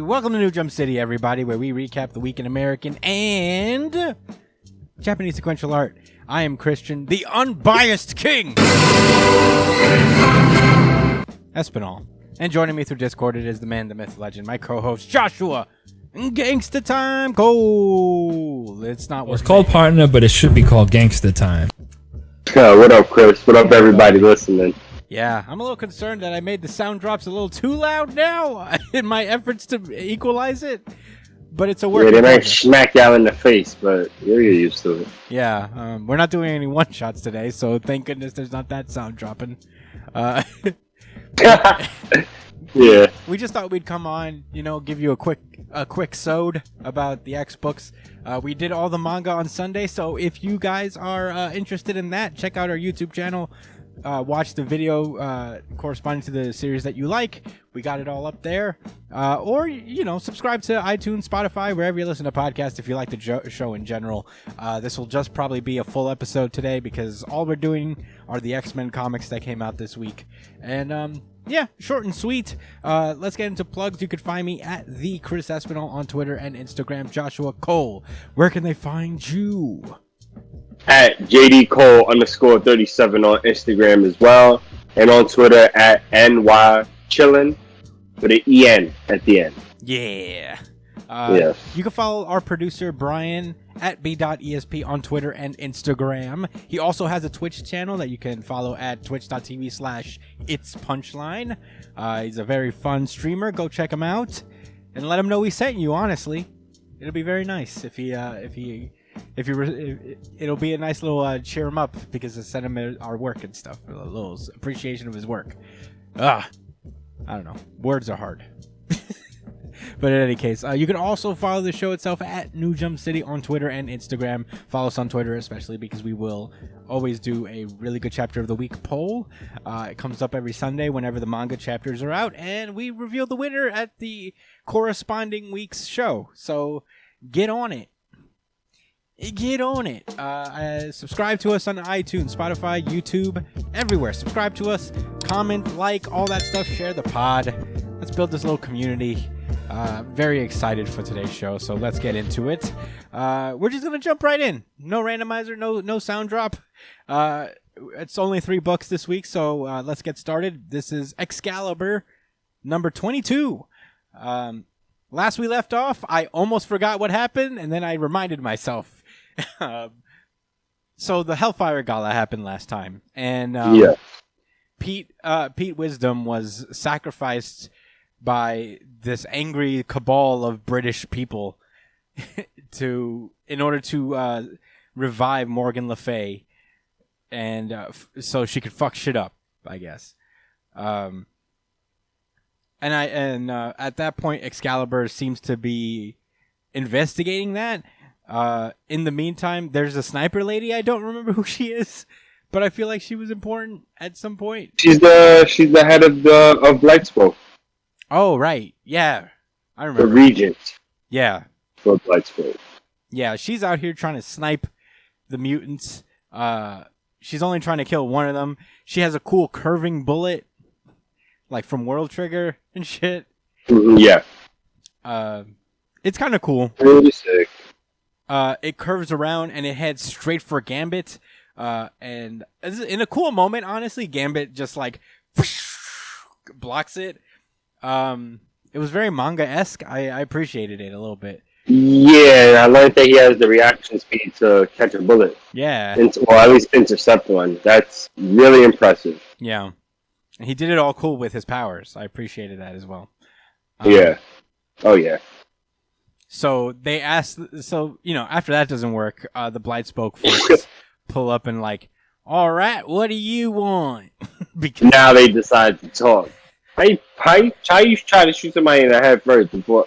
Welcome to New Jump City, everybody, where we recap the week in American and Japanese sequential art. I am Christian, the unbiased king, Espinal. And joining me through Discord, it is the man, the myth, legend, my co-host, Joshua. Gangsta Time Cole. It's not. Well, it's called partner, but it should be called Gangsta Time. What up, Chris? What up, everybody listening? Yeah, I'm a little concerned that I made the sound drops a little too loud now in my efforts to equalize it. But it's a work. Yeah, they might smack you in the face, but you're used to it. Yeah, we're not doing any one-shots today, so thank goodness there's not that sound dropping. Yeah. We just thought we'd come on, give you a quick sode about the X-Books. We did all the manga on Sunday, so if you guys are interested in that, check out our YouTube channel. Watch the video corresponding to the series that you like. We got it all up there. Or, subscribe to iTunes, Spotify, wherever you listen to podcasts if you like the show in general. This will just probably be a full episode today because all we're doing are the X-Men comics that came out this week. And, yeah, short and sweet. Let's get into plugs. You could find me at the Chris Espinal on Twitter and Instagram. Joshua Cole, where can they find you? At JDCole_37 on Instagram as well. And on Twitter at NYChillin with an EN at the end. Yeah. Yes. You can follow our producer, Brian, at b.esp on Twitter and Instagram. He also has a Twitch channel that you can follow at twitch.tv/itspunchline. He's a very fun streamer. Go check him out and let him know we sent you, honestly. It'll be very nice if it'll be a nice little cheer him up because I sent him our work and stuff, a little appreciation of his work. I don't know, words are hard. But in any case, you can also follow the show itself at New Jump City on Twitter and Instagram. Follow us on Twitter especially because we will always do a really good chapter of the week poll. It comes up every Sunday whenever the manga chapters are out, and we reveal the winner at the corresponding week's show. So get on it. Get on it. Subscribe to us on iTunes, Spotify, YouTube, everywhere. Subscribe to us, comment, like, all that stuff. Share the pod. Let's build this little community. Very excited for today's show, so let's get into it. We're just gonna jump right in. No randomizer, no sound drop. It's only 3 books this week, so let's get started. This is Excalibur, number 22. Last we left off, I almost forgot what happened, and then I reminded myself. So the Hellfire Gala happened last time, and Pete Wisdom was sacrificed by this angry cabal of British people in order to revive Morgan Le Fay, and so she could fuck shit up, I guess. And at that point, Excalibur seems to be investigating that. In the meantime, there's a sniper lady. I don't remember who she is, but I feel like she was important at some point. She's the head of Blightspoke. Oh, right. Yeah. I remember. The regent. Yeah. For Blightspoke. Yeah, she's out here trying to snipe the mutants. She's only trying to kill one of them. She has a cool curving bullet, like from World Trigger and shit. Yeah. It's kind of cool. Really sick. It curves around and it heads straight for Gambit. And in a cool moment, honestly, Gambit just like blocks it. It was very manga-esque. I appreciated it a little bit. Yeah, I learned that he has the reaction speed to catch a bullet. Yeah. Or at least intercept one. That's really impressive. Yeah. And he did it all cool with his powers. I appreciated that as well. Yeah. Oh, yeah. So they asked, after that doesn't work, the Blightspoke folks pull up and like, all right, what do you want? Because now they decide to talk. How you try to shoot somebody in the head first before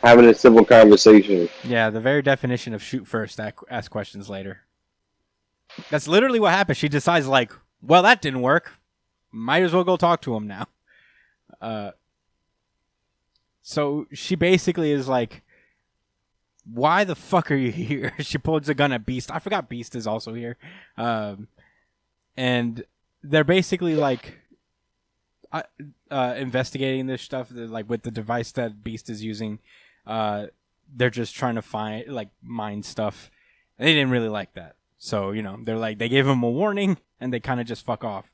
having a civil conversation? Yeah, the very definition of shoot first, ask questions later. That's literally what happens. She decides like, well, that didn't work. Might as well go talk to him now. So she basically is like, why the fuck are you here? She pulls a gun at Beast. I forgot Beast is also here. And they're basically like, investigating this stuff, like with the device that Beast is using, they're just trying to mine stuff. And they didn't really like that. So, they're like, they gave him a warning and they kind of just fuck off.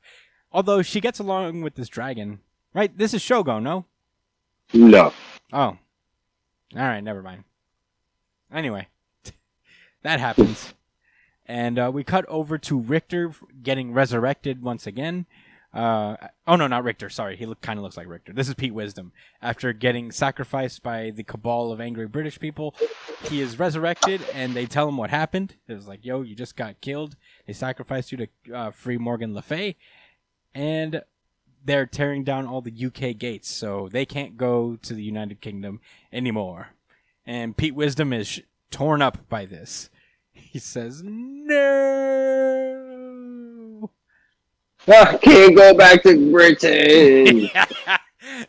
Although she gets along with this dragon, right? This is Shogo, no? No. Oh. All right, never mind. Anyway, that happens. And we cut over to Richter getting resurrected once again. Oh, no, not Richter. Sorry, he kind of looks like Richter. This is Pete Wisdom. After getting sacrificed by the cabal of angry British people, he is resurrected, and they tell him what happened. It was like, yo, you just got killed. They sacrificed you to free Morgan Le Fay. And they're tearing down all the UK gates, so they can't go to the United Kingdom anymore. And Pete Wisdom is torn up by this. He says, no! I can't go back to Britain.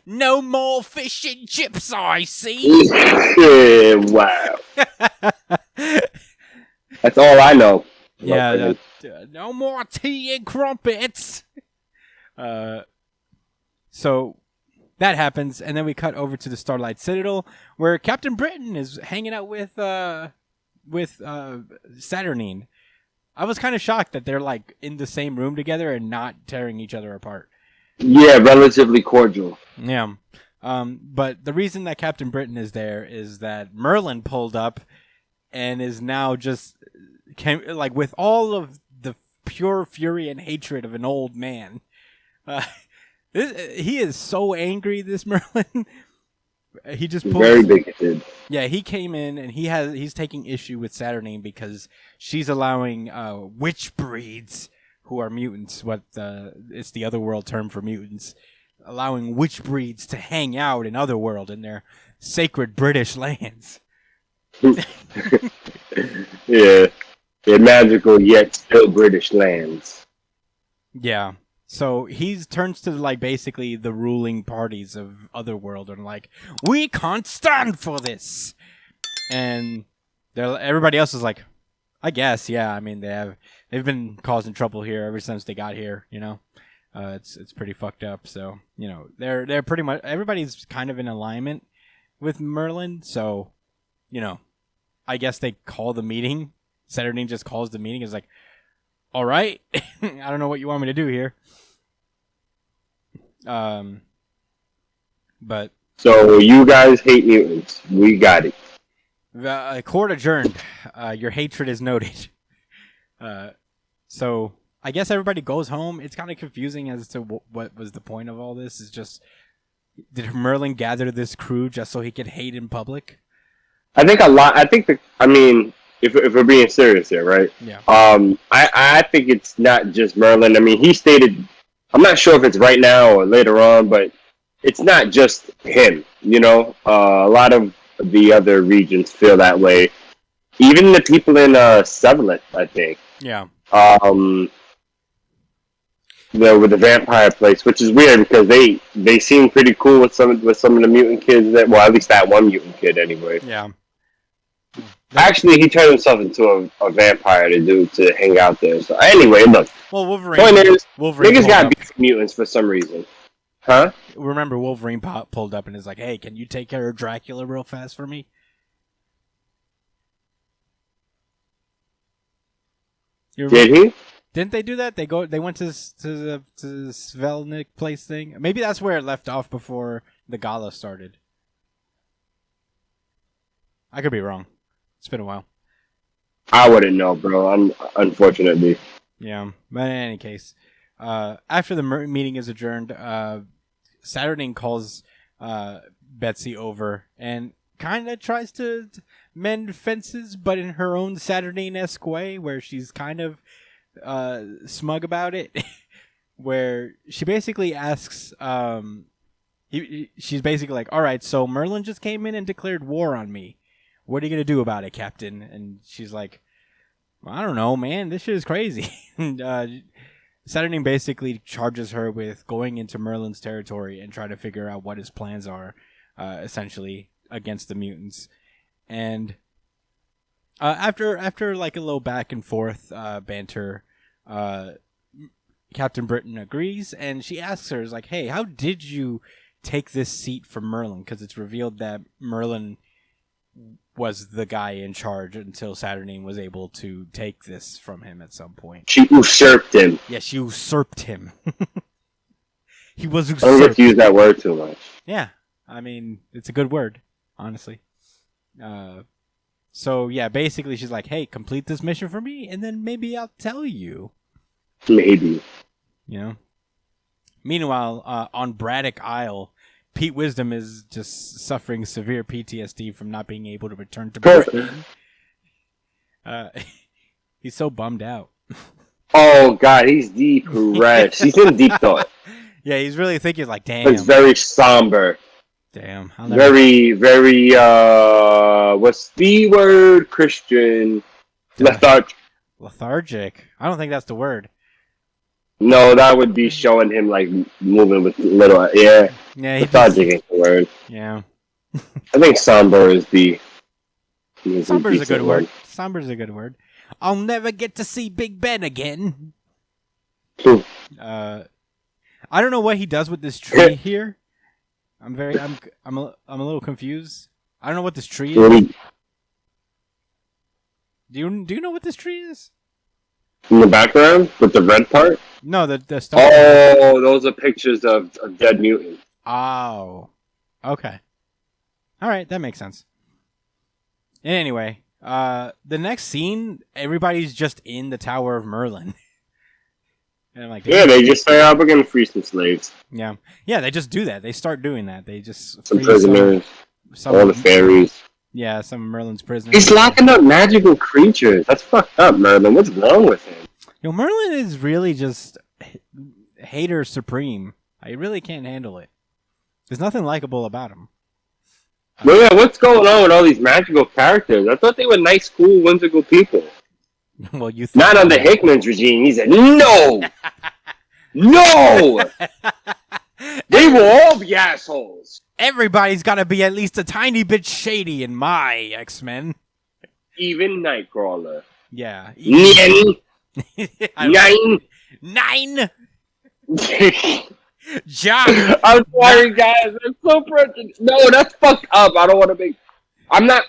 No more fish and chips, I see. Yeah, wow. That's all I know. Yeah, no more tea and crumpets. So that happens, and then we cut over to the Starlight Citadel, where Captain Britain is hanging out with Saturnine. I was kind of shocked that they're like in the same room together and not tearing each other apart. Yeah, relatively cordial. Yeah. But the reason that Captain Britain is there is that Merlin pulled up and is now just with all of the pure fury and hatred of an old man. He is so angry, this Merlin. He just pulled very bigoted. Yeah, he came in and he's taking issue with Saturnine because she's allowing witch breeds who are mutants. It's the otherworld term for mutants, allowing witch breeds to hang out in otherworld in their sacred British lands. Yeah, they're magical yet still British lands. Yeah. So he turns to basically the ruling parties of Otherworld and we can't stand for this. And everybody else is like, I guess, yeah. I mean, they've been causing trouble here ever since they got here. It's pretty fucked up. So they're pretty much everybody's kind of in alignment with Merlin. So I guess they call the meeting. Saturnine just calls the meeting. Is like, all right, I don't know what you want me to do here. But so you guys hate mutants. We got it. The court adjourned. Your hatred is noted. So I guess everybody goes home. It's kind of confusing as to what was the point of all this. Is just, did Merlin gather this crew just so he could hate in public? I think a lot. If we're being serious here, right? Yeah. I think it's not just Merlin. I mean, he stated, I'm not sure if it's right now or later on, but it's not just him. A lot of the other regions feel that way. Even the people in Severlet, I think. Yeah. With the vampire place, which is weird because they seem pretty cool with some of the mutant kids. At least that one mutant kid, anyway. Yeah. Actually, he turned himself into a vampire to hang out there. So anyway, look. Well, Wolverine. Point is, Wolverine niggas got beef with mutants for some reason, huh? Remember, Wolverine pulled up and is like, "Hey, can you take care of Dracula real fast for me?" Did he? Didn't they do that? They went to the Svelnik place thing. Maybe that's where it left off before the gala started. I could be wrong. It's been a while. I wouldn't know, bro. Unfortunately. Yeah, but in any case, after the meeting is adjourned, Saturnine calls Betsy over and kind of tries to mend fences, but in her own Saturnine-esque way, where she's kind of smug about it, where she basically asks, she's basically like, all right, so Merlin just came in and declared war on me. What are you going to do about it, Captain? And she's like, well, I don't know, man. This shit is crazy. And Saturnine basically charges her with going into Merlin's territory and try to figure out what his plans are, essentially, against the mutants. And after a little back and forth banter, Captain Britain agrees, and she asks her, is like, hey, how did you take this seat from Merlin? Because it's revealed that Merlin was the guy in charge until Saturnine was able to take this from him at some point. She usurped him. Yeah, she usurped him. He was I don't like usurped. to use that word too much. Yeah, I mean, it's a good word, honestly. So, yeah, basically she's like, hey, complete this mission for me, and then maybe I'll tell you. Maybe. You know? Meanwhile, on Braddock Isle, Pete Wisdom is just suffering severe PTSD from not being able to return to Britain. He's so bummed out. Oh, God, he's depressed. He's in deep thought. Yeah, he's really thinking like, damn. It's very somber. Damn. Very, very, what's the word? Christian. Lethargic. Lethargic. I don't think that's the word. No, that would be showing him, like, moving with little, yeah. Yeah, lethargic ain't the word. Yeah. I think somber is the... Somber's a good word. Somber's a good word. I'll never get to see Big Ben again. I don't know what he does with this tree here. I'm a little confused. I don't know what this tree is. Do you know what this tree is? In the background with the red part? No, the stuff. Oh, those are pictures of dead mutants. Oh, okay. All right, that makes sense. Anyway, the next scene, everybody's just in the Tower of Merlin. And I'm like, yeah, they just say, "Oh, we're gonna free some slaves." Yeah, they just do that. They start doing that. They just some prisoners, all the fairies. Yeah, some of Merlin's prisoners. He's locking up magical creatures. That's fucked up, Merlin. What's wrong with him? Merlin is really just hater supreme. I really can't handle it. There's nothing likable about him. Well, yeah, what's going on with all these magical characters? I thought they were nice, cool, whimsical people. Well, you not under Hickman's regime. He said, "No, no, they will all be assholes." Everybody's got to be at least a tiny bit shady in my X-Men. Even Nightcrawler. Yeah. Nine. John. I'm sorry, guys. I'm so prejudiced. No, that's fucked up. I don't want to make. I'm not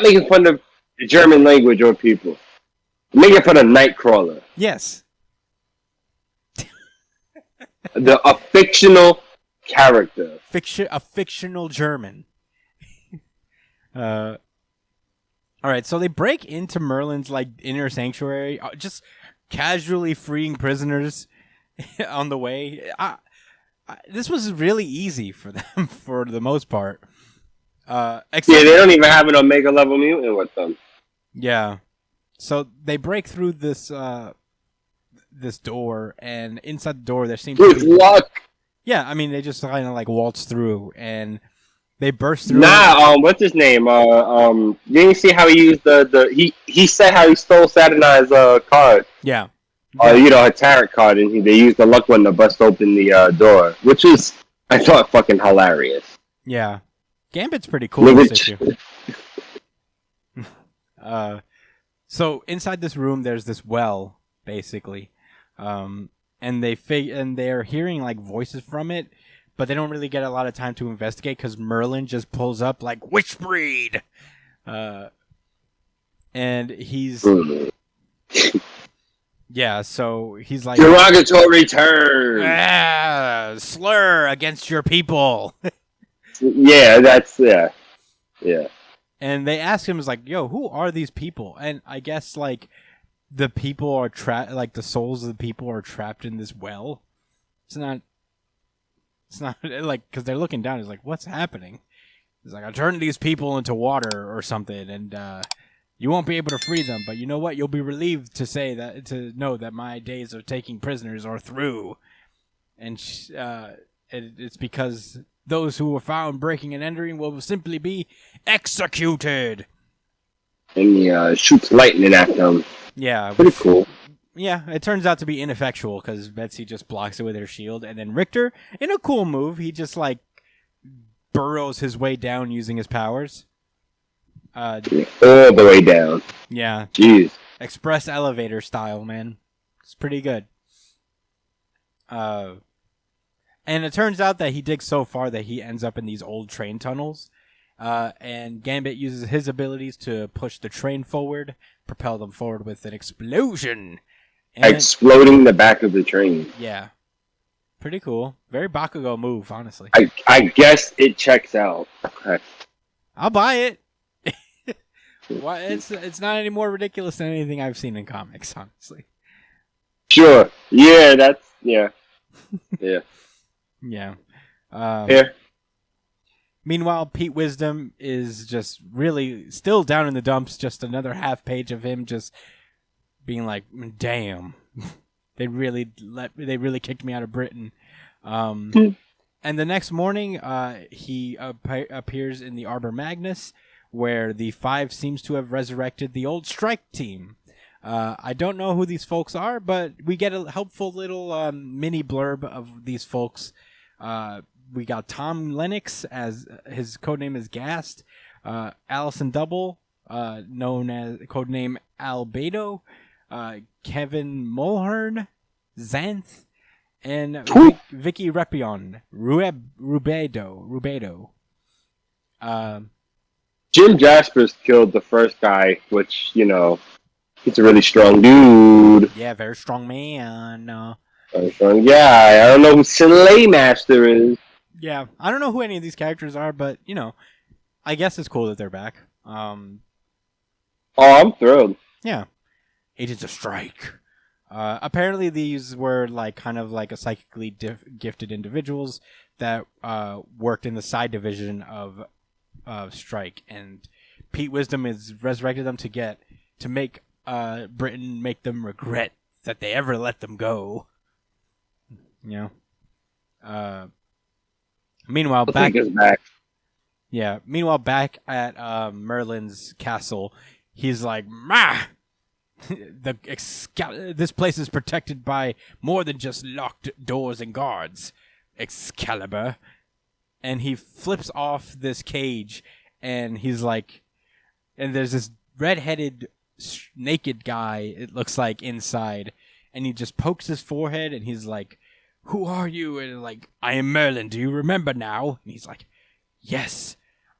making fun of the German language or people. I'm making fun of Nightcrawler. Yes. A fictional character. A fictional German. All right, so they break into Merlin's like inner sanctuary, just casually freeing prisoners on the way. This was really easy for them for the most part. Except, yeah, they don't even have an Omega level mutant with them. Yeah, so they break through this this door, and inside the door there seems to be luck. Yeah, I mean they just kind of like waltz through and. They burst through. What's his name? You didn't see how he used he said how he stole Saturnine's card. Yeah. A tarot card, and they used the luck one to bust open the door, which is I thought fucking hilarious. Yeah, Gambit's pretty cool in this issue. So inside this room, there's this well, basically, and they're hearing like voices from it. But they don't really get a lot of time to investigate because Merlin just pulls up like, which breed? And he's... yeah, so he's like... derogatory term! Slur against your people! Yeah, that's... Yeah. And they ask him, is like, yo, who are these people? And I guess, like, the people are trapped... Like, the souls of the people are trapped in this well. It's not like, because they're looking down. It's like, what's happening? It's like, I turned these people into water or something, and you won't be able to free them. But you know what? You'll be relieved to know that my days of taking prisoners are through. And it's because those who were found breaking and entering will simply be executed. And he shoots lightning at them. Yeah. Pretty cool. Yeah, it turns out to be ineffectual because Betsy just blocks it with her shield. And then Richter, in a cool move, he just, like, burrows his way down using his powers. All the way down. Yeah. Jeez. Express elevator style, man. It's pretty good. And it turns out that he digs so far that he ends up in these old train tunnels. And Gambit uses his abilities to push the train forward, propel them forward with an explosion. And Exploding the back of the train. yeah. Pretty cool. Very Bakugo move, honestly. I guess it checks out. Okay. I'll buy it. Why? It's not any more ridiculous than anything I've seen in comics, honestly. Sure. Yeah, yeah. Yeah. Yeah. Meanwhile, Pete Wisdom is just really still down in the dumps. Just another half page of him just being like, "Damn, they really kicked me out of Britain." And the next morning, he appears in the Arbor Magnus, where the Five seems to have resurrected the old strike team. I don't know who these folks are, but we get a helpful little mini blurb of these folks. We got Tom Lennox, as his codename is Gast. Allison Double, known as codename Albedo. Kevin Mulhern, Xanth, and Vicky Repion, Rubedo. Jim Jaspers killed the first guy, which, he's a really strong dude. Yeah, very strong man. Very strong guy. I don't know who Slaymaster is. Yeah, I don't know who any of these characters are, but, I guess it's cool that they're back. Oh, I'm thrilled. Yeah. Agents of Strike. Apparently these were kind of a psychically gifted individuals that worked in the side division of Strike, and Pete Wisdom has resurrected them to make Britain make them regret that they ever let them go. Meanwhile, back at Merlin's castle, he's like, "Ma! This place is protected by more than just locked doors and guards, Excalibur." And he flips off this cage, and he's like, and there's this red-headed naked guy, it looks like, inside, and he just pokes his forehead, and he's like, "Who are you?" And "I am Merlin. Do you remember now?" And he's like, "Yes,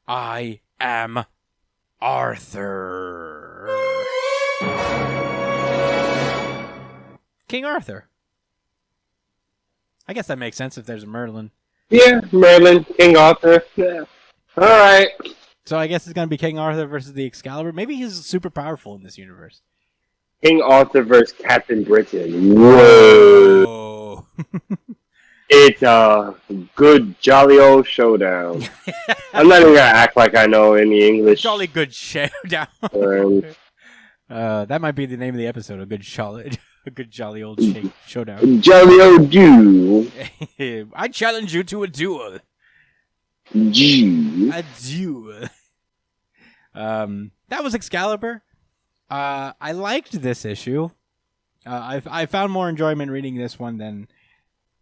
I am Arthur." King Arthur. I guess that makes sense if there's a Merlin. Yeah, Merlin, King Arthur. Yeah. All right. So I guess it's going to be King Arthur versus the Excalibur. Maybe he's super powerful in this universe. King Arthur versus Captain Britain. Whoa. It's a good, jolly old showdown. I'm not even going to act like I know any English. Jolly good showdown. That might be the name of the episode, a good jolly old showdown. Jolly old duel. I challenge you to a duel. A duel. That was Excalibur. I liked this issue. I found more enjoyment reading this one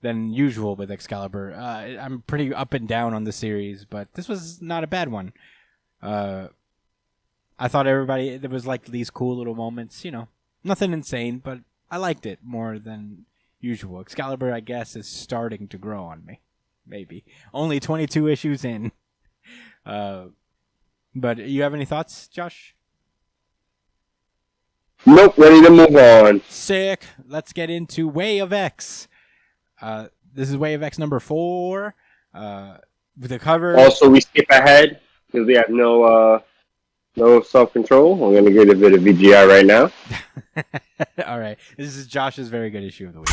than usual with Excalibur. I'm pretty up and down on the series, but this was not a bad one. I thought there was these cool little moments, nothing insane, but I liked it more than usual. Excalibur, I guess, is starting to grow on me. Maybe. Only 22 issues in. But you have any thoughts, Josh? Nope, ready to move on. Sick. Let's get into Way of X. This is Way of X number 4. With the cover. Also, we skip ahead because we have no self-control. I'm going to get a bit of VGI right now. All right. This is Josh's very good issue of the week.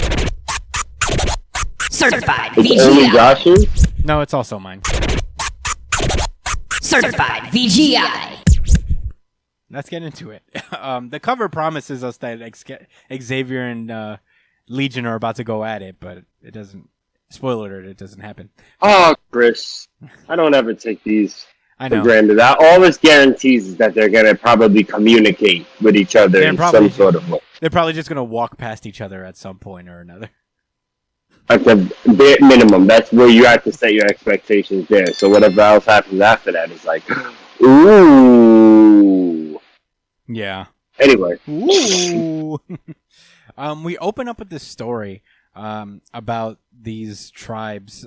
Certified It's VGI. only Josh's? No, it's also mine. Certified VGI. Let's get into it. The cover promises us that Xavier and Legion are about to go at it, but it doesn't. Spoiler alert, it doesn't happen. Oh, Chris. I don't ever take these I for know. granted. All this guarantees is that they're going to probably communicate with each other in some sort of way. They're probably just going to walk past each other at some point or another. At the bare minimum, that's where you have to set your expectations there. So whatever else happens after that is like, ooh. Yeah. Anyway. Ooh. We open up with this story about these tribes.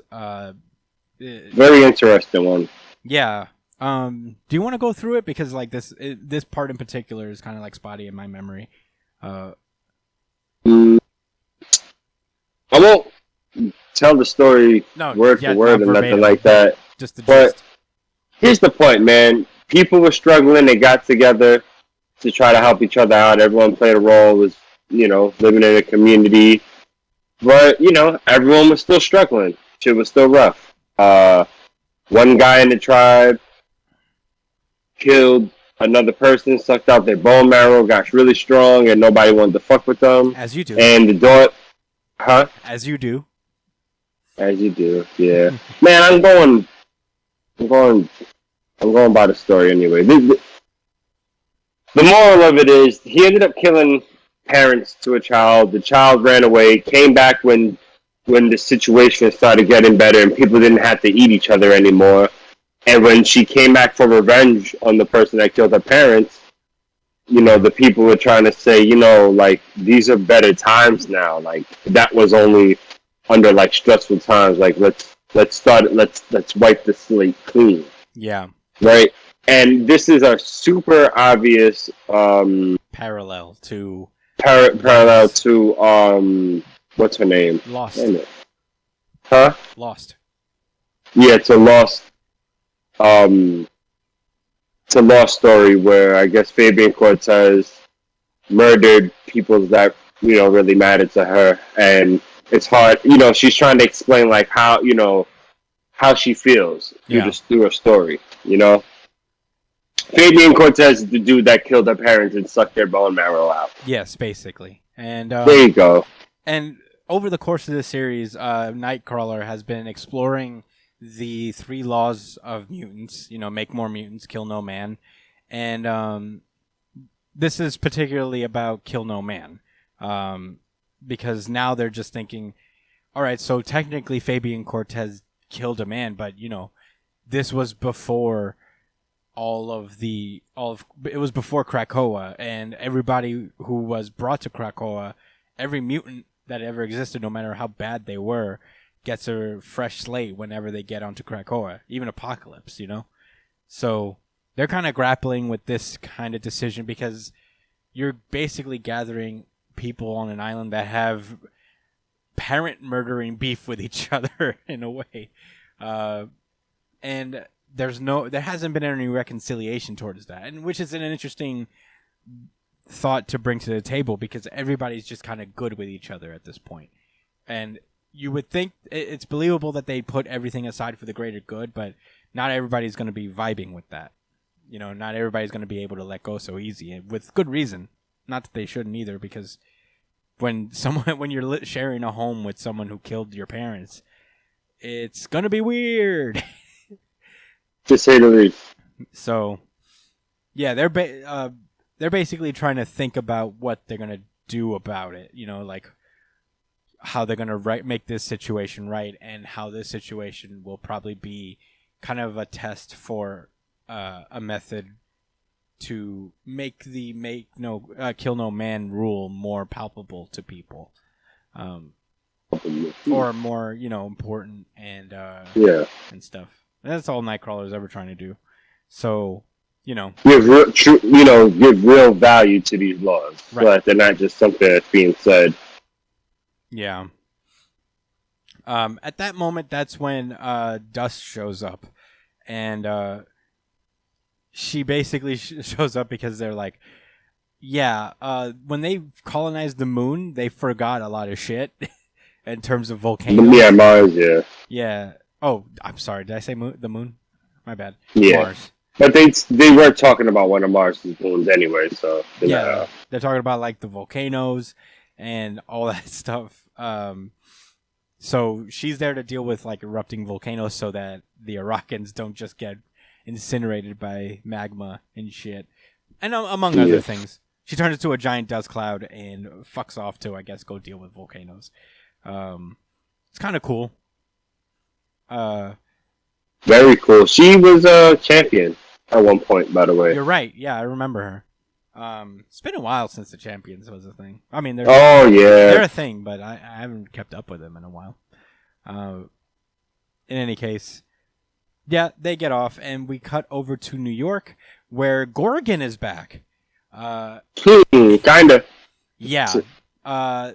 Very interesting one. Yeah. Do you want to go through it because like this part in particular is kind of like spotty in my memory. Mm, I won't tell the story word for word and nothing like that. Just the but gist. Here's the point, man. People were struggling. They got together to try to help each other out. Everyone played a role. Was living in a community, but everyone was still struggling. Shit was still rough. One guy in the tribe killed another person, sucked out their bone marrow, got really strong, and nobody wanted to fuck with them. As you do. And the daughter, huh? As you do. As you do, yeah. Man, I'm going by the story anyway. The moral of it is he ended up killing parents to a child. The child ran away, came back when the situation started getting better and people didn't have to eat each other anymore. And when she came back for revenge on the person that killed her parents, the people were trying to say, like, these are better times now. Like, that was only under, like, stressful times. Like, let's wipe the slate clean. Yeah. Right? And this is a super obvious parallel to what's her name? Lost. Huh? Lost. Yeah, it's a Lost story where I guess Fabian Cortez murdered people that really mattered to her, and it's hard. She's trying to explain like how she feels through her story. Fabian Cortez is the dude that killed her parents and sucked their bone marrow out. Yes, basically. And there you go. And over the course of this series, Nightcrawler has been exploring the 3 laws of mutants. Make more mutants, kill no man. And this is particularly about kill no man. Because now they're just thinking, all right, so technically Fabian Cortez killed a man, but this was before it was before Krakoa, and everybody who was brought to Krakoa, every mutant that ever existed, no matter how bad they were, gets a fresh slate whenever they get onto Krakoa, even Apocalypse, So they're kind of grappling with this kind of decision because you're basically gathering people on an island that have parent murdering beef with each other in a way. And there hasn't been any reconciliation towards that, and which is an interesting thought to bring to the table because everybody's just kind of good with each other at this point. And you would think it's believable that they put everything aside for the greater good, but not everybody's going to be vibing with that. Not everybody's going to be able to let go so easy, and with good reason. Not that they shouldn't either, because when you're sharing a home with someone who killed your parents, it's going to be weird. To say the least. So, yeah, they're basically trying to think about what they're gonna do about it. Like how they're gonna make this situation right, and how this situation will probably be kind of a test for a method to make the kill no man rule more palpable to people, or more important and and stuff. And that's all Nightcrawler's ever trying to do. So, give real value to these laws, right? So that they're not just something that's being said. Yeah. At that moment, that's when Dust shows up, and she basically shows up because they're like, yeah, when they colonized the moon, they forgot a lot of shit in terms of volcanoes. Yeah, Mars, yeah. Yeah. Oh, I'm sorry. Did I say the moon? My bad. Yeah. Mars. But they were talking about one of Mars's moons anyway, so yeah, they're talking about like the volcanoes and all that stuff. So she's there to deal with like erupting volcanoes so that the Iraqans don't just get incinerated by magma and shit, and among other things. She turns into a giant dust cloud and fucks off to, I guess, go deal with volcanoes. It's kind of cool. Very cool. She was a champion at one point, by the way. You're right. Yeah, I remember her. It's been a while since the Champions was a thing. I mean, Oh they're yeah. a thing, but I haven't kept up with them in a while. In any case, yeah, they get off, and we cut over to New York, where Gorgon is back. Kinda. Yeah.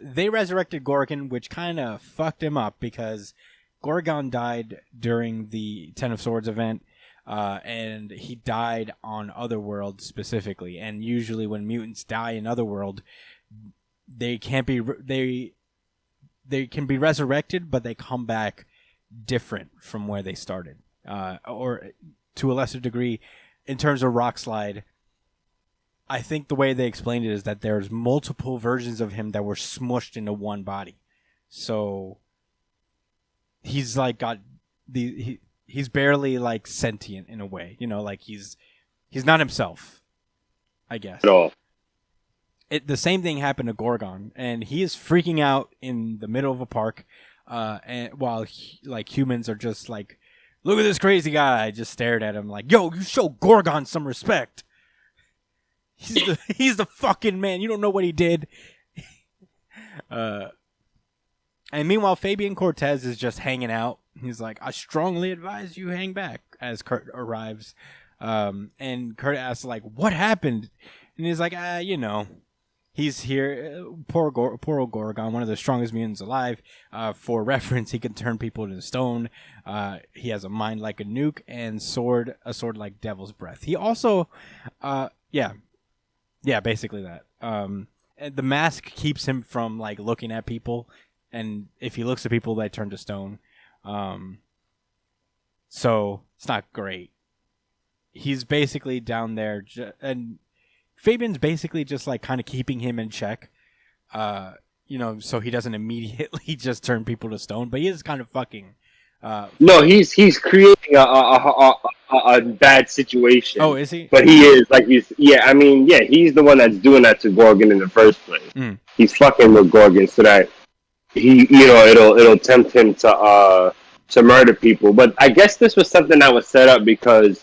They resurrected Gorgon, which kind of fucked him up because Gorgon died during the Ten of Swords event, and he died on Otherworld specifically. And usually, when mutants die in Otherworld, they can't be they can be resurrected, but they come back different from where they started, or to a lesser degree, in terms of Rockslide. I think the way they explained it is that there's multiple versions of him that were smushed into one body. So he's like got he's barely like sentient in a way, like he's not himself, I guess. At all. The same thing happened to Gorgon, and he is freaking out in the middle of a park, and while humans are just like, look at this crazy guy, just stared at him like, yo, you show Gorgon some respect. He's the fucking man. You don't know what he did. And meanwhile, Fabian Cortez is just hanging out. He's like, I strongly advise you hang back as Kurt arrives. And Kurt asks, like, what happened? And he's like, he's here. Poor old Gorgon, one of the strongest mutants alive. For reference, he can turn people into stone. He has a mind like a nuke and a sword like Devil's Breath. He also, yeah, basically that. And the mask keeps him from like looking at people, and if he looks at people, they turn to stone. So it's not great. He's basically down there, and Fabian's basically just like kind of keeping him in check, so he doesn't immediately just turn people to stone. But he is kind of fucking. No, he's creating a bad situation. Oh, is he? But he is he's the one that's doing that to Gorgon in the first place. Mm. He's fucking with Gorgon so that it'll tempt him to murder people. But I guess this was something that was set up because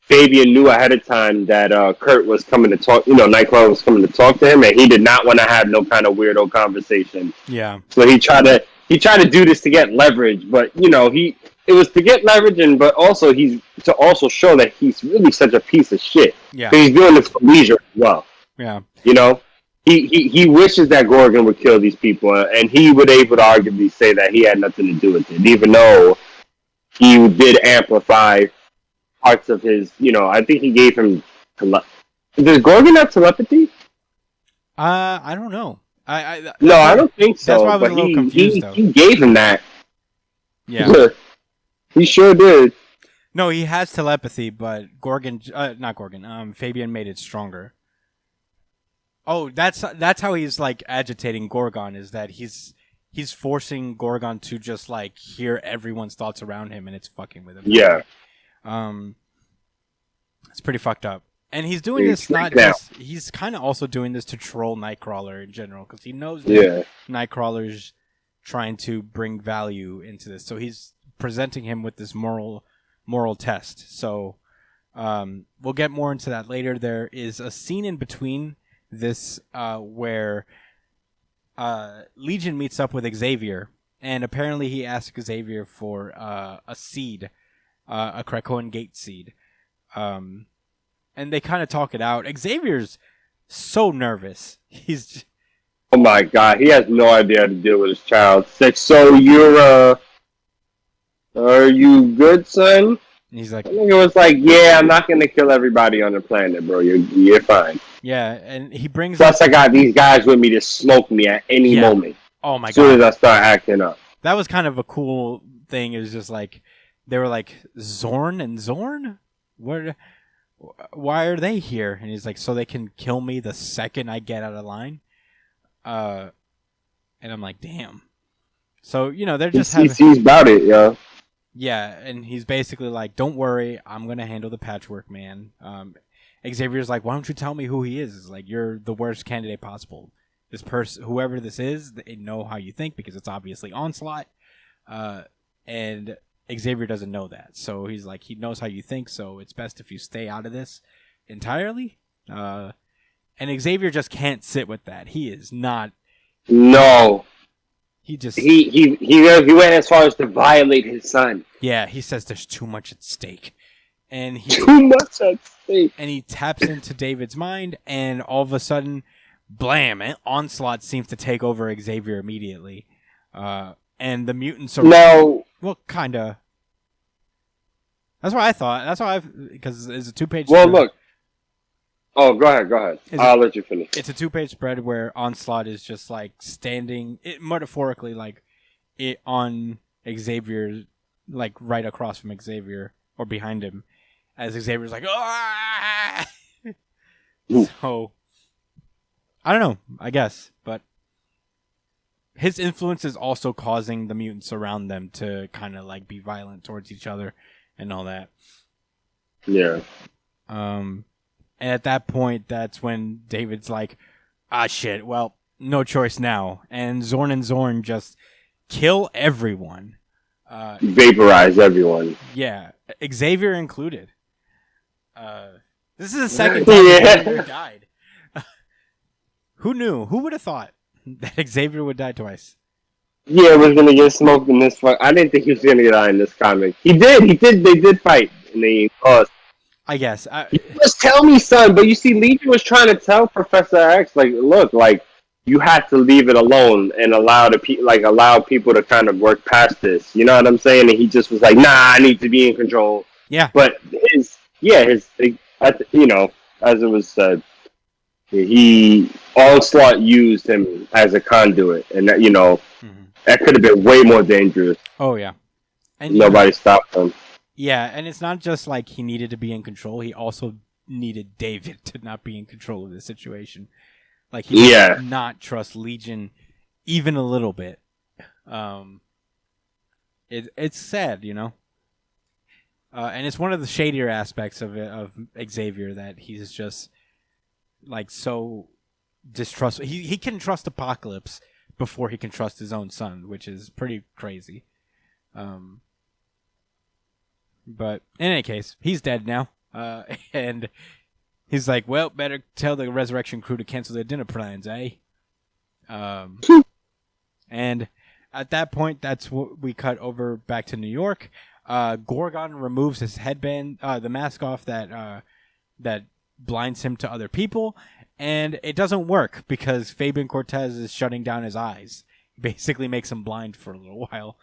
Fabian knew ahead of time that Kurt was coming to talk. Nightcrawler was coming to talk to him, and he did not want to have no kind of weirdo conversation. Yeah. So he tried to do this to get leverage, but it was to get leverage, but also he's to also show that he's really such a piece of shit. Yeah. He's doing this for leisure as well. Yeah. He wishes that Gorgon would kill these people, and he would able to arguably say that he had nothing to do with it, even though he did amplify parts of his. I think he gave him. Does Gorgon have telepathy? I don't know. I don't think so. That's why I was a little confused. He gave him that. Yeah. He sure did. No, he has telepathy, but Fabian made it stronger. Oh, that's how he's like agitating Gorgon, is that he's forcing Gorgon to just like hear everyone's thoughts around him, and it's fucking with him. Yeah. It's pretty fucked up. And he's doing this not just... He's kind of also doing this to troll Nightcrawler in general, because he knows that Nightcrawler's trying to bring value into this. So he's presenting him with this moral test. So we'll get more into that later. There is a scene in between this where Legion meets up with Xavier, and apparently he asks Xavier for a seed, a Krakoan Gate seed. And they kind of talk it out. Xavier's so nervous. Oh my god, he has no idea how to deal with his child. It's like, so are you good, son? And he's like, I think it was like, yeah, I'm not gonna kill everybody on the planet, bro. You're fine. Yeah, and he brings. Plus, I got these guys with me to smoke me at any moment. Oh my god! As soon as I start acting up. That was kind of a cool thing. It was just like they were like Zorn and Zorn. Why are they here? And he's like, so they can kill me the second I get out of line. And I'm like, damn. So they're just he's about it, yo. Yeah, and he's basically like, don't worry, I'm gonna handle the Patchwork Man. Xavier's like, why don't you tell me who he is? It's like, you're the worst candidate possible. This person, whoever this is, they know how you think because it's obviously Onslaught. And Xavier doesn't know that, so he's like, he knows how you think, so it's best if you stay out of this entirely. And And Xavier just can't sit with that. He is not. No. He just. He went as far as to violate his son. Yeah, he says there's too much at stake. And he Too much at stake. And he taps into David's mind, and all of a sudden, blam! Onslaught seems to take over Xavier immediately. And the mutants are well, kinda. That's what I thought. That's why because it's a 2-page. Well, spread. look. Oh, go ahead. I'll let you finish. It's a 2-page spread where Onslaught is just like standing, metaphorically, like it on Xavier, like right across from Xavier or behind him, as Xavier's like, ah! So I don't know. I guess, but his influence is also causing the mutants around them to kind of like be violent towards each other and all that. Yeah. And at that point, that's when David's like, ah, shit, well, no choice now. And Zorn just kill everyone. Vaporize everyone. Yeah, Xavier included. This is the second time Xavier died. Who knew? Who would have thought that Xavier would die twice? Yeah, was gonna get smoked in this fight. I didn't think he was gonna die in this comic. He did. They did fight, and they lost. I guess. Just tell me, son. But you see, Legion was trying to tell Professor X, like, look, like you have to leave it alone and allow people to kind of work past this. You know what I'm saying? And he just was like, nah, I need to be in control. Yeah. But as it was said, Onslaught used him as a conduit, and that that could have been way more dangerous. Oh yeah. And nobody stopped him. Yeah, and it's not just like he needed to be in control. He also needed David to not be in control of the situation. Like, he did not trust Legion even a little bit. It's sad, And it's one of the shadier aspects of Xavier that he's just, like, so distrustful. He can trust Apocalypse before he can trust his own son, which is pretty crazy. But in any case, he's dead now. And he's like, well, better tell the Resurrection crew to cancel their dinner plans, eh? And at that point, that's what we cut over back to New York. Gorgon removes his headband, the mask off that blinds him to other people. And it doesn't work because Fabian Cortez is shutting down his eyes. He basically makes him blind for a little while.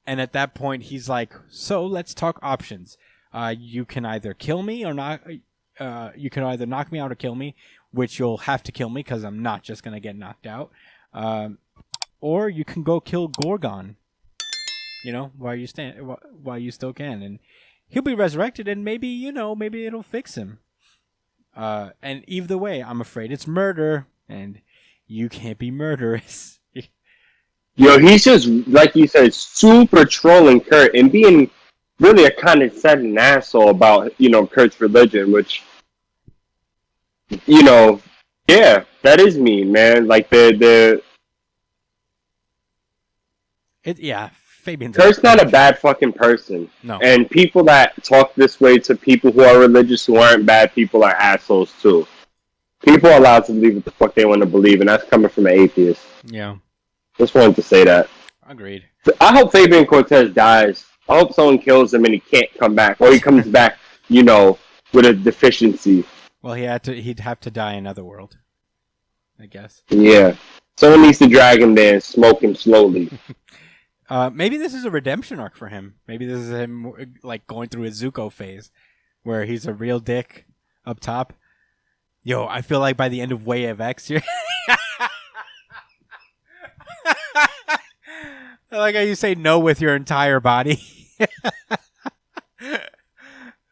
And at that point, he's like, so let's talk options. You can either kill me or not. You can either knock me out or kill me, which you'll have to kill me because I'm not just going to get knocked out. Or you can go kill Gorgon, while you still can. And he'll be resurrected and maybe it'll fix him. And either way, I'm afraid it's murder and you can't be murderous. Yo, he's just, like you said, super trolling Kurt and being really a condescending asshole about, Kurt's religion, which, yeah, that is mean, man. Like, Fabian's Kurt's not a bad fucking person. No. And people that talk this way to people who are religious who aren't bad people are assholes, too. People are allowed to believe what the fuck they want to believe, and that's coming from an atheist. Yeah. Just wanted to say that. Agreed. I hope Fabian Cortez dies. I hope someone kills him and he can't come back. Or he comes back, with a deficiency. Well, he'd have to die in Otherworld, I guess. Yeah. Someone needs to drag him there and smoke him slowly. Maybe this is a redemption arc for him. Maybe this is him, like, going through his Zuko phase, where he's a real dick up top. Yo, I feel like by the end of Way of X, you're... I like how you say no with your entire body.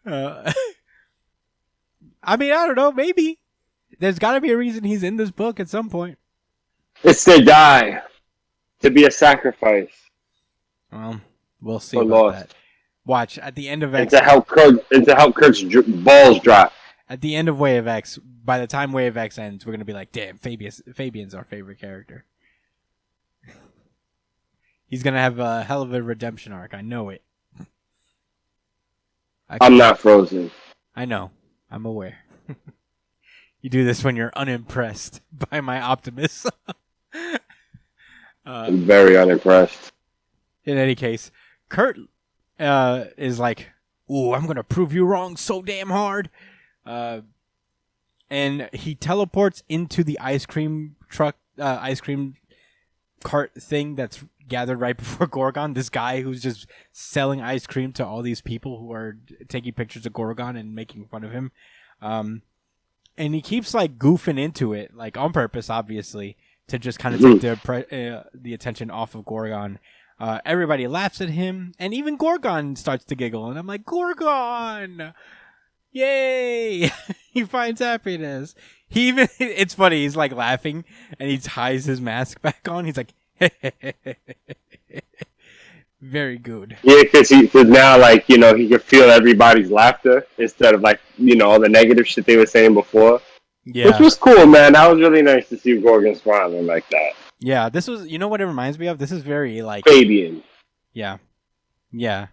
I mean, I don't know. Maybe. There's got to be a reason he's in this book at some point. It's to die. To be a sacrifice. Well, we'll see or about lost. that. Watch, at the end of X... And to help Kurt's balls drop. At the end of Way of X, by the time Way of X ends, we're going to be like, damn, Fabian's our favorite character. He's going to have a hell of a redemption arc. I know it. I'm not frozen. I know. I'm aware. You do this when you're unimpressed by my optimism. I'm very unimpressed. In any case, Kurt is like, "Ooh, I'm gonna prove you wrong so damn hard," and he teleports into the ice cream cart thing that's gathered right before Gorgon. This guy who's just selling ice cream to all these people who are taking pictures of Gorgon and making fun of him. And he keeps like goofing into it, like on purpose, obviously, to just kind of take the attention off of Gorgon. Everybody laughs at him, and even Gorgon starts to giggle. And I'm like, Gorgon, yay! He finds happiness. It's funny. He's like laughing, and he ties his mask back on. He's like, very good. Yeah, because now, like, he can feel everybody's laughter instead of, like, all the negative shit they were saying before. Yeah. Which was cool, man. That was really nice to see Gorgon smiling like that. Yeah, this was, what it reminds me of? This is very, like... Fabian. Yeah. Yeah.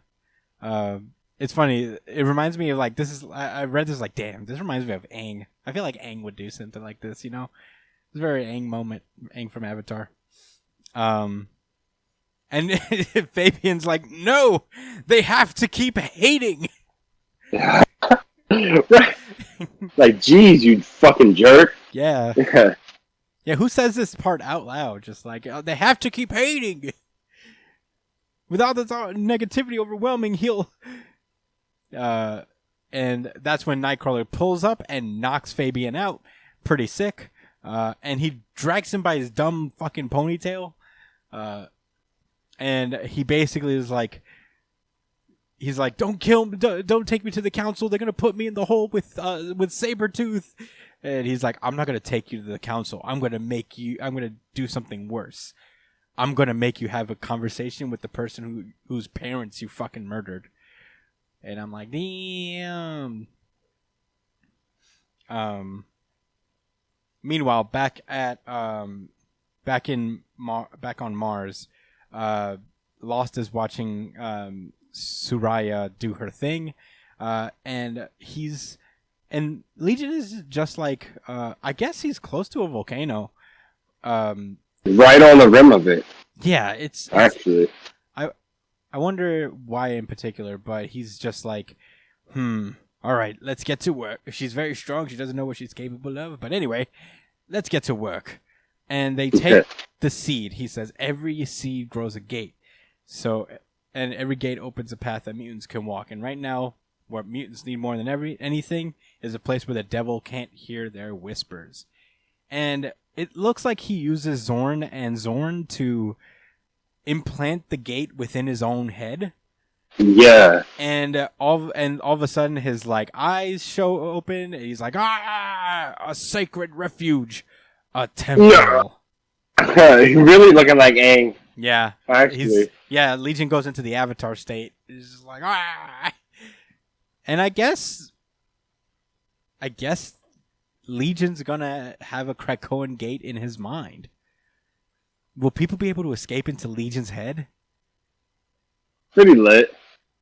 It's funny. It reminds me of, like, I read this, like, damn, this reminds me of Aang. I feel like Aang would do something like this, It's a very Aang moment. Aang from Avatar. And Fabian's like, no, they have to keep hating. Right. Like, geez, you fucking jerk. Yeah. Yeah, who says this part out loud? Just like, they have to keep hating. Without this negativity overwhelming, he'll... and that's when Nightcrawler pulls up and knocks Fabian out. Pretty sick. And he drags him by his dumb fucking ponytail. And he basically is like... He's like, don't kill me, don't take me to the council. They're going to put me in the hole with Sabretooth. And he's like, I'm not going to take you to the council. I'm going to do something worse. I'm going to make you have a conversation with the person whose parents you fucking murdered. And I'm like, damn. Meanwhile, back on Mars, Lost is watching Soraya do her thing, and Legion is just like, I guess he's close to a volcano. Right on the rim of it. Yeah, it's actually. I wonder why in particular, but he's just like, all right, let's get to work. She's very strong. She doesn't know what she's capable of. But anyway, let's get to work. And they take the seed. He says every seed grows a gate. And every gate opens a path that mutants can walk. And right now, what mutants need more than anything is a place where the devil can't hear their whispers. And it looks like he uses Zorn and Zorn to implant the gate within his own head. Yeah. And all of a sudden, his like eyes show open. And he's like, a sacred refuge, a temple. Yeah. He's really looking like Aang. Yeah. Actually. Legion goes into the Avatar state. He's just like, And I guess Legion's gonna have a Krakoan gate in his mind. Will people be able to escape into Legion's head? Pretty lit.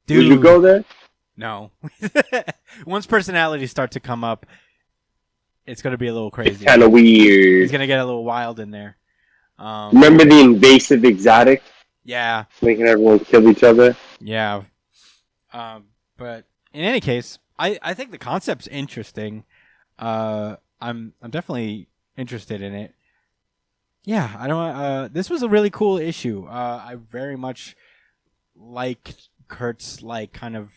Dude. Would you go there? No. Once personalities start to come up, it's gonna be a little crazy. It's kind of weird. He's gonna get a little wild in there. Remember the invasive exotic? Yeah. Making everyone kill each other? Yeah. But in any case, I think the concept's interesting. I'm definitely interested in it. Yeah, I don't. This was a really cool issue. I very much liked Kurt's like kind of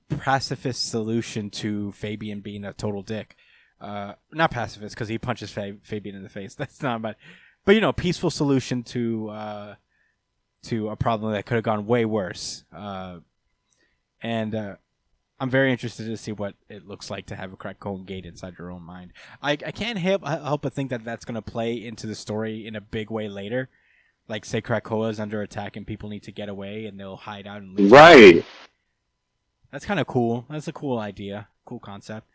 pacifist solution to Fabian being a total dick. Not pacifist because he punches Fabian in the face. That's not bad. But peaceful solution to a problem that could have gone way worse. And I'm very interested to see what it looks like to have a Krakoan gate inside your own mind. I can't help but think that that's going to play into the story in a big way later. Like, say Krakoa is under attack and people need to get away and they'll hide out and leave. Right. That's kind of cool. That's a cool idea. Cool concept.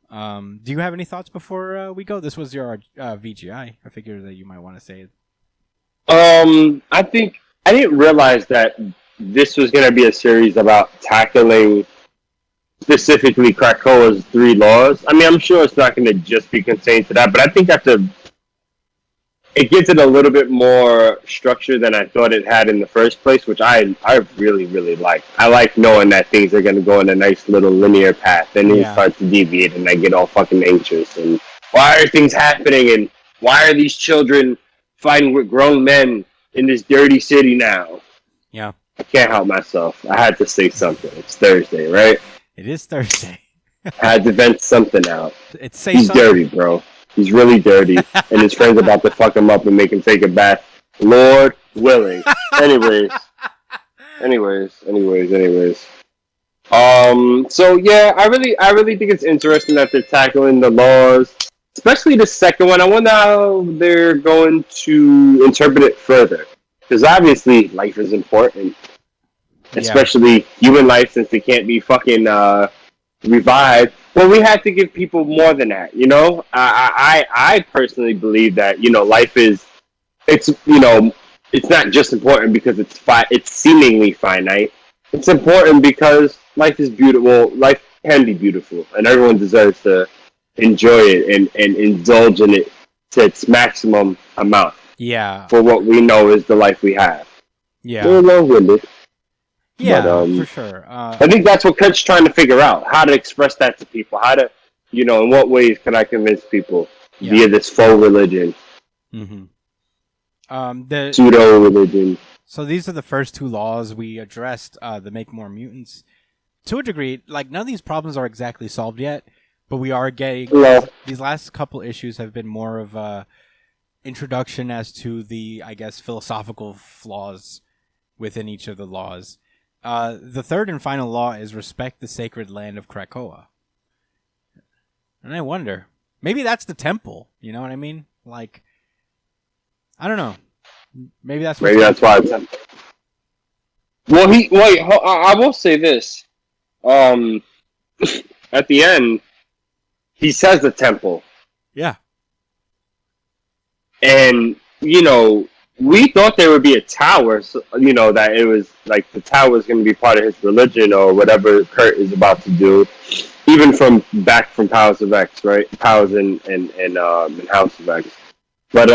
Do you have any thoughts before we go? This was your VGI. I figured that you might want to say it. I think I didn't realize that this was going to be a series about tackling specifically Krakoa's 3 laws. I mean, I'm sure it's not going to just be contained to that, but I think it gives it a little bit more structure than I thought it had in the first place, which I really, really like. I like knowing that things are going to go in a nice little linear path, then they start to deviate, and I get all fucking anxious. And why are things happening, and why are these children fighting with grown men in this dirty city now? Yeah. I can't help myself. I had to say something. It's Thursday, right? It is Thursday. I had to vent something out. He's dirty, bro. He's really dirty, and his friend's about to fuck him up and make him take a bath. Lord willing. Anyways. So yeah, I really think it's interesting that they're tackling the laws, especially the second one. I wonder how they're going to interpret it further, because obviously life is important, especially human life, since they can't be fucking revived. Well, we have to give people more than that, you know. I personally believe that, you know, life is, it's not just important because it's seemingly finite. It's important because life is beautiful. Life can be beautiful, and everyone deserves to enjoy it and indulge in it to its maximum amount. Yeah. For what we know is the life we have. Yeah. We're long-winded. Yeah, But, for sure. I think that's what Kurt's trying to figure out, how to express that to people, how to, you know, in what ways can I convince people via this faux religion, pseudo-religion. So these are the first 2 laws we addressed that make more mutants. To a degree, like, none of these problems are exactly solved yet, but we are getting... These last couple issues have been more of a introduction as to the, I guess, philosophical flaws within each of the laws. The third and final law is respect the sacred land of Krakoa. And I wonder, maybe that's the temple, you know what I mean? Like, I don't know. Maybe that's why it's temple. Well, I will say this. At the end, he says the temple. Yeah. And, you know, we thought there would be a tower, so, you know, that it was like the tower was going to be part of his religion or whatever Kurt is about to do, even from Powers of X, right? Powers and House of X. But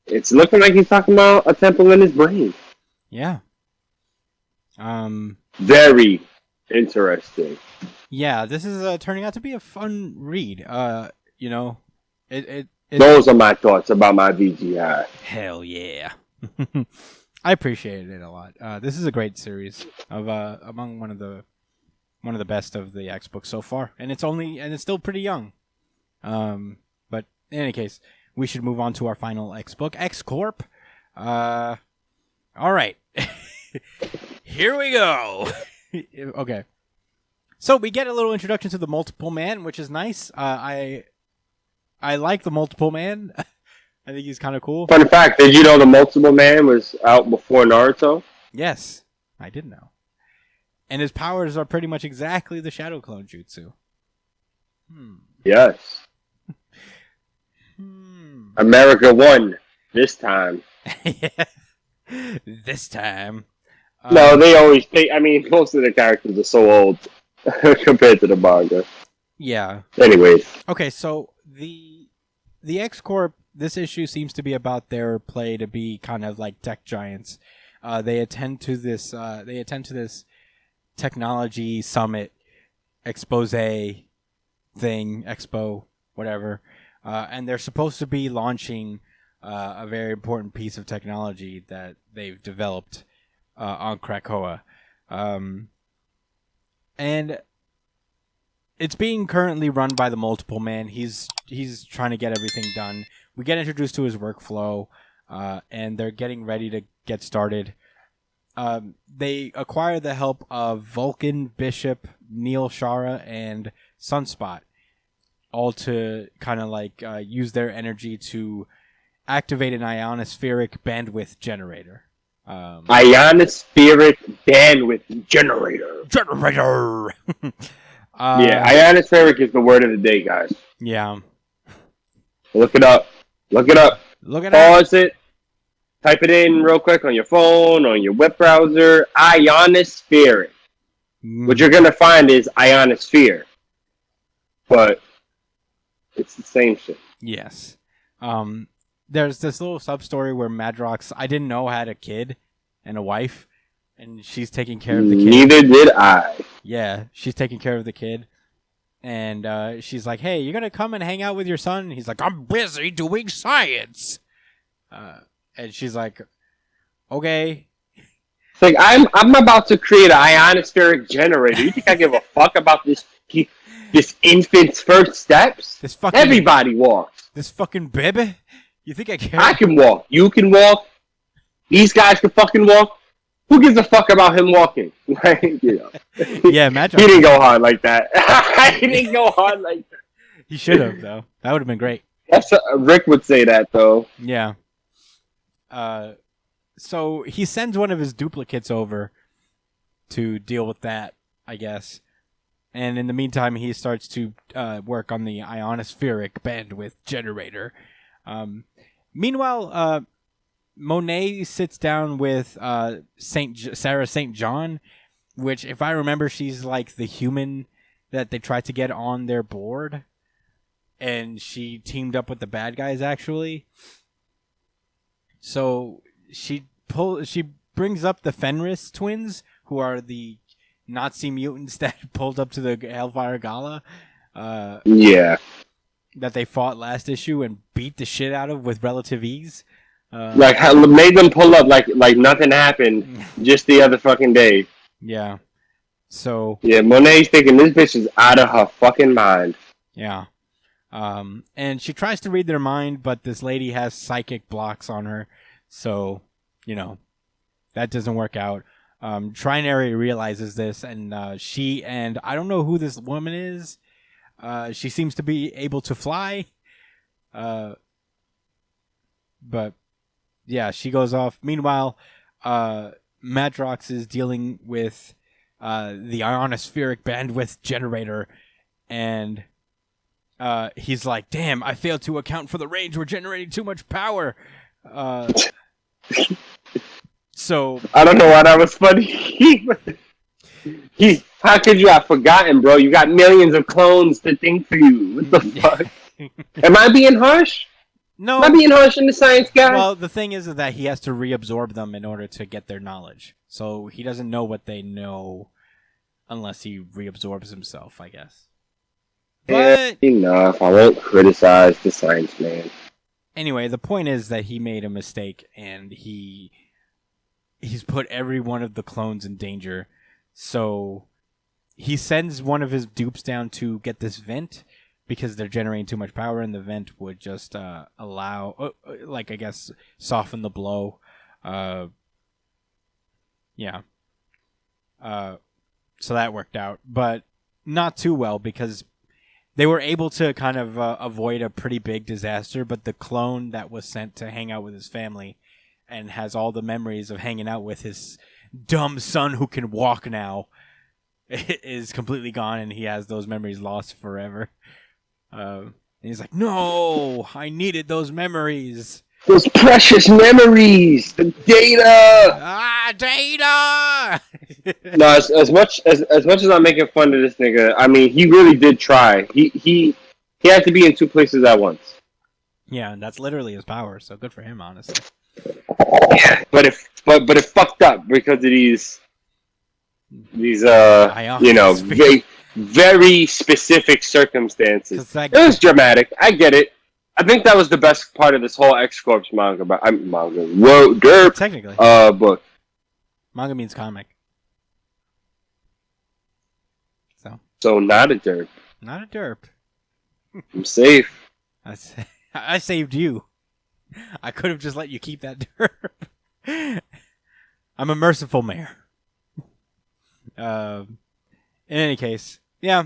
it's looking like he's talking about a temple in his brain. Yeah. Very interesting. Yeah, this is turning out to be a fun read. You know, those are my thoughts about my VGI. Hell yeah. I appreciated it a lot. This is a great series of among one of the best of the X books so far, and it's still pretty young. But in any case, we should move on to our final X book, X Corp. All right. Here we go. Okay. So we get a little introduction to the Multiple Man, which is nice. I like the Multiple Man. I think he's kind of cool. Fun fact, did you know the Multiple Man was out before Naruto? Yes, I did know. And his powers are pretty much exactly the Shadow Clone Jutsu. Yes. America won this time. Yeah. This time. No, I mean, most of the characters are so old compared to the manga. Yeah. Anyways. Okay, so the X Corp, this issue seems to be about their play to be kind of like tech giants. They attend to this technology summit, expose thing, expo, whatever, and they're supposed to be launching a very important piece of technology that they've developed on Krakoa, and it's being currently run by the Multiple Man. He's trying to get everything done. We get introduced to his workflow, and they're getting ready to get started. They acquire the help of Vulcan, Bishop, Neil Shara, and Sunspot, all to kind of like use their energy to activate an ionospheric bandwidth generator. Ionospheric bandwidth generator. Yeah, ionospheric is the word of the day, guys. Yeah. Look it up. Pause it. Type it in real quick on your phone, on your web browser. Ionospheric. What you're gonna find is Ionosphere, but it's the same shit. Yes. There's this little sub story where Madrox, I didn't know, had a kid and a wife, and she's taking care of the kid. Neither did I. Yeah, she's taking care of the kid. And she's like, "Hey, you're gonna come and hang out with your son?" And he's like, "I'm busy doing science." And she's like, "Okay." It's like I'm about to create an ionospheric generator. You think I give a fuck about this infant's first steps? This fucking Everybody walks. This fucking baby. You think I care? I can walk. You can walk. These guys can fucking walk. Who gives a fuck about him walking? Like, you know. Yeah, Madrox. He didn't go hard like that. He didn't go hard like that. He should have, though. That would have been great. Rick would say that, though. Yeah. So he sends one of his duplicates over to deal with that, I guess. And in the meantime, he starts to work on the ionospheric bandwidth generator. Meanwhile, Monet sits down with Sarah St. John, which, if I remember, she's like the human that they tried to get on their board. And she teamed up with the bad guys, actually. So she brings up the Fenris twins, who are the Nazi mutants that pulled up to the Hellfire Gala. Yeah. That they fought last issue and beat the shit out of with relative ease. Like, made them pull up like nothing happened just the other fucking day. Yeah. So. Yeah, Monet's thinking this bitch is out of her fucking mind. Yeah. And she tries to read their mind, but this lady has psychic blocks on her. So, you know, that doesn't work out. Trinary realizes this, and she and I don't know who this woman is. She seems to be able to fly. But yeah, she goes off. Meanwhile, Madrox is dealing with the ionospheric bandwidth generator, and he's like, "Damn, I failed to account for the range. We're generating too much power." So I don't know why that was funny. How could you have forgotten, bro? You got millions of clones to think for you. What the fuck? Am I being harsh? No. Am I being harsh in the science guy? Well, the thing is that he has to reabsorb them in order to get their knowledge. So he doesn't know what they know unless he reabsorbs himself, I guess. But enough. I won't criticize the science man. Anyway, the point is that he made a mistake, and he's put every one of the clones in danger. So he sends one of his dupes down to get this vent because they're generating too much power, and the vent would just allow, I guess, soften the blow. Yeah. So that worked out, but not too well because they were able to kind of avoid a pretty big disaster, but the clone that was sent to hang out with his family and has all the memories of hanging out with his dumb son who can walk now is completely gone, and he has those memories lost forever. And he's like, "No, I needed those memories. Those precious memories, the data. Data." No, as much as I'm making fun of this nigga, I mean, he really did try. He had to be in two places at once. Yeah, and that's literally his power. So good for him, honestly. Yeah, but it fucked up because of these very, very specific circumstances. It was dramatic. I get it. I think that was the best part of this whole X-Corps manga. Technically. Book. Manga means comic. So not a derp. Not a derp. I'm safe. I saved you. I could have just let you keep that derp. I'm a merciful mayor. In any case, yeah,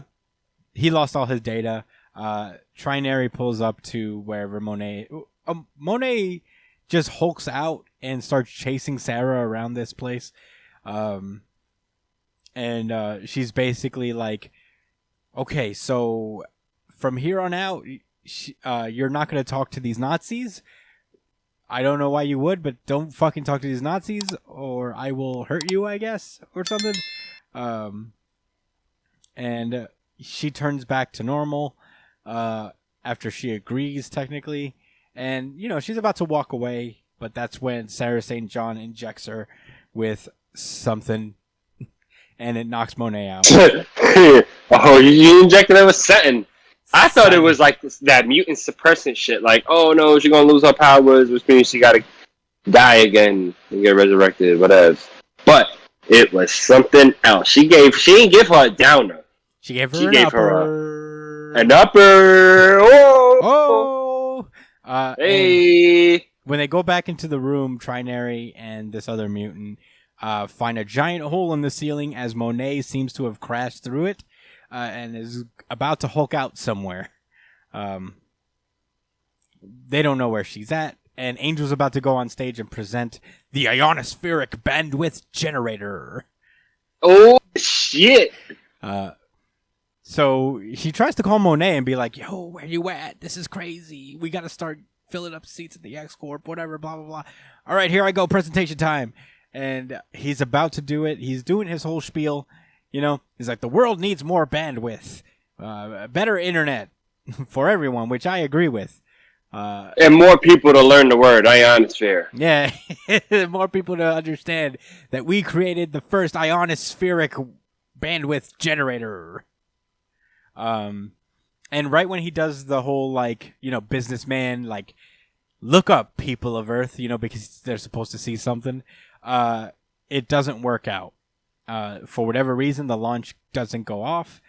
he lost all his data. Trinary pulls up to wherever Monet just hulks out and starts chasing Sarah around this place. And she's basically like, "Okay, so from here on out, you're not going to talk to these Nazis. I don't know why you would, but don't fucking talk to these Nazis or I will hurt you, I guess, or something." and she turns back to normal after she agrees, technically. And, she's about to walk away, but that's when Sarah St. John injects her with something, and it knocks Monet out. Oh, you injected her with something. I thought it was like that mutant suppressant shit. Like, oh no, she's gonna lose her powers, which means she gotta die again and get resurrected, whatever. But it was something else. She didn't give her a downer. She gave her an upper. An upper. Oh. Hey. When they go back into the room, Trinary and this other mutant find a giant hole in the ceiling as Monet seems to have crashed through it and is about to Hulk out somewhere. They don't know where she's at, and Angel's about to go on stage and present the Ionospheric bandwidth generator. Oh, shit. So she tries to call Monet and be like, yo, where you at? This is crazy. We got to start filling up seats at the X Corp, whatever, blah, blah, blah. All right, here I go, presentation time. And he's about to do it. He's doing his whole spiel. He's like, the world needs more bandwidth, better internet for everyone, which I agree with. And more people to learn the word ionosphere. Yeah, more people to understand that we created the first ionospheric bandwidth generator. And right when he does the whole, businessman, look up, people of Earth, because they're supposed to see something, it doesn't work out. For whatever reason, the launch doesn't go off,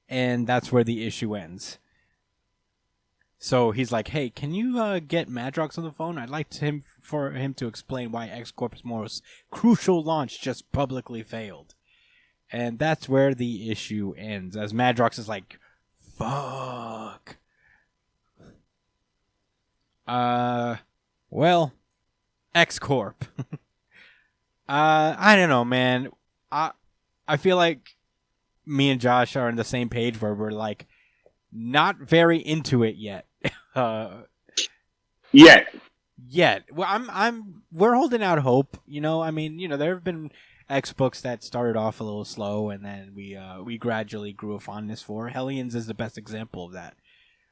and that's where the issue ends. So he's like, hey, can you get Madrox on the phone? I'd like for him to explain why X-Corp's most crucial launch just publicly failed. And that's where the issue ends, as Madrox is like, fuck. Well, X-Corp. I don't know, man. I feel like me and Josh are on the same page where we're not very into it yet. Yet. Well, we're holding out hope. There have been X books that started off a little slow, and then we gradually grew a fondness for. Hellions is the best example of that.